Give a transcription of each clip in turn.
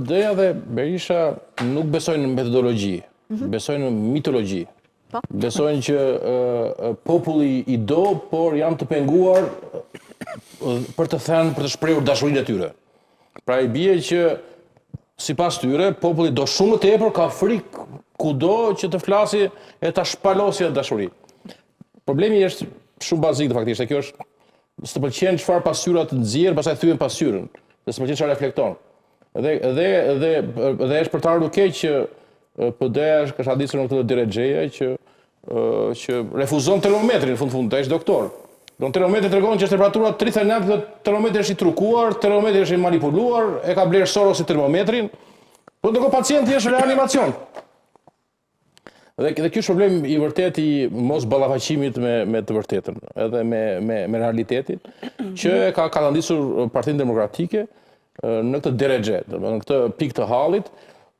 BD-ja dhe Berisha nuk besojnë në metodologji, besojnë në mitologji. Besojnë që populli i do, por janë të penguar për të thënë, për të shprehur dashurinë e tyre. Pra i bie që sipas tyre, populli do shumë më tepër, ka frikë kudo që të flasi e ta shpalosë dashuri. Problemi është shumë bazik faktikisht, kjo është s'të pëlqen çfarë pasqyra të nxjerr, pastaj thyen pasqyrën, dhe s'të pëlqen çfarë reflekton. Dhe është për të ardhur keq që PD-ja është hadisur në këtë direxheje që refuzon termometrin në fund ai është doktor. Don termometri tregon që është temperatura 39, dhe termometri është i trukuar, termometri është i manipuluar, e ka bler Soros si termometrin, por ndërkohë pacienti është reanimacion. Dhe ky është problem i vërtet i mos ballafaqimit me të vërtetën, edhe me realitetin, që ka kallandisur Partinë Demokratike në këtë direxhe, në këtë pikë të hallit.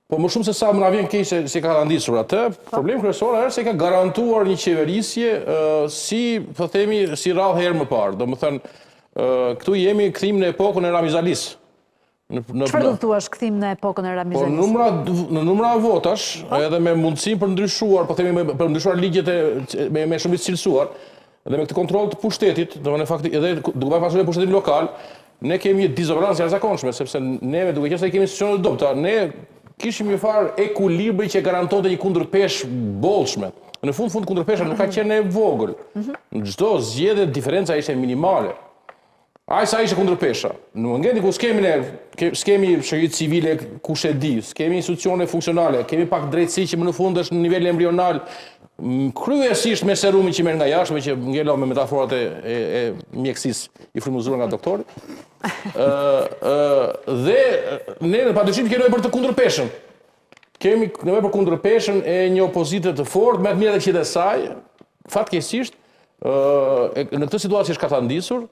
Po më shumë se sa më na vjen keq se ka kallandisur atë, problemi kryesor është se ka garantuar një qeverisje si rrallë herë më parë. Domethënë, këtu jemi kthim në epokën e Ramizalis. Çfarë do të thuash kthim në epokën e Ramizalis? Po në numra votash, edhe me mundësinë për ndryshuar, po themi për ndryshuar ligjet me shumicë cilësuar, dhe me këtë kontroll të pushtetit, domethënë faktikisht edhe duke pasur pushtetin lokal, ne kemi një dizobrancë jashtëzakonshme, sepse neve duke qenë se kemi institucione të dobta, ne kishim një farë ekuilibri që garantonte një kundërpeshë bollshme. Në fund kundërpesha nuk ka qenë e vogël. Në çdo zgjedhje diferenca ishte minimale. Ai sa ishte kundërpesha. Në momentin ku s'kemi shoqëri civile kush e di, s'kemi institucione funksionale, kemi pak drejtësi që më në fund është në nivel embrional, kryesisht me serumin që merr nga jashtë, që ngelo me metaforat e mjekësisë i frymëzuar nga doktori. Dhe ne padyshim kemi nevojë për të kundërpeshën. Kemi nevojë për kundërpeshën e një opozite të fortë, me të mirë dhe këqijtë e saj. Fatkeqësisht, në këtë situatë që është katandisur,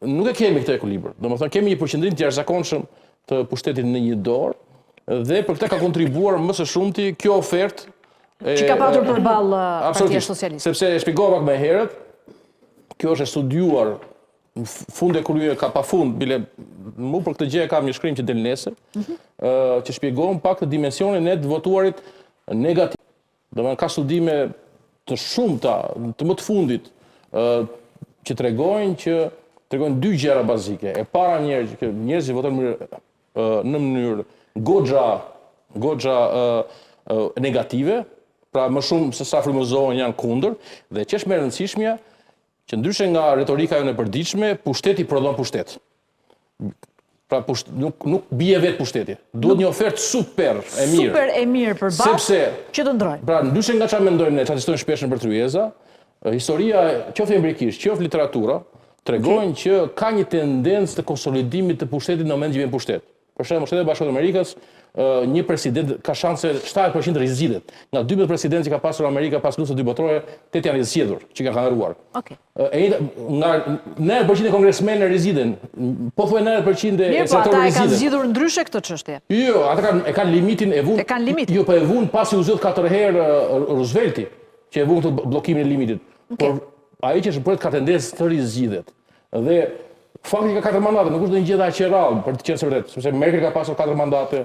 nuk e kemi këtë ekuilibër. Domethënë kemi një përqendrim të jashtëzakonshëm të pushtetit në një dorë, dhe për këtë ka kontribuar më së shumti kjo ofertë që ka patur përballë Partia Socialiste. Sepse e shpjegova pak më herët, kjo është e studiuar në fund e krye ka pafund, bile mu për këtë gjë kam një shkrim që del nesër, që shpjegon pak të dimensionin e të votuarit negativ. Domethënë ka studime të shumta, të më të fundit, që tregojnë dy gjëra bazike. E para që njerëzit votojnë në mënyrë goxha negative, pra më shumë se sa frymëzohen janë kundër, dhe që është më e rëndësishmja, që ndryshe nga retorika jonë e përditshme, pushteti prodhon pushtet. Pra nuk bie vetë pushteti. Duhet një ofertë super e mirë. Super e mirë për bashkë që të ndrojnë. Pra ndryshe nga çfarë mendojmë ne, çfarë testojmë shpesh nëpër tryeza, historia, qoftë embrikisht, qoftë literatura, tregojnë që ka një tendencë të konsolidimit të pushtetit në momentin që vjen pushtet. Për shembull, Shtetet Bashkuara të Amerikës, një president ka shanse 70% rizgjitet. Nga 12 presidentë që ka pasur Amerika pas luftës së dytë botërore, 8 janë rizgjedhur, që kanë kanderuar. Nga 90% e kongresmenëve rizgjiten, po thuaj 90% e senatorëve rizgjiten. Ata e kanë zgjidhur ndryshe këtë çështje. Jo, ata e kanë limitin e vunë. E kanë limitin. Jo, po e vunë pasi u zgjodh 4 herë Roosevelti, që e vunë këtë bllokimin e limitit. Por ai që është bërë ka tendencë të rizgjitet. Dhe fakti ka 4 mandate, nuk është ndonjë gjë aq e rrallë për të qenë së vërtetë, sepse Merkel ka pasur 4 mandate.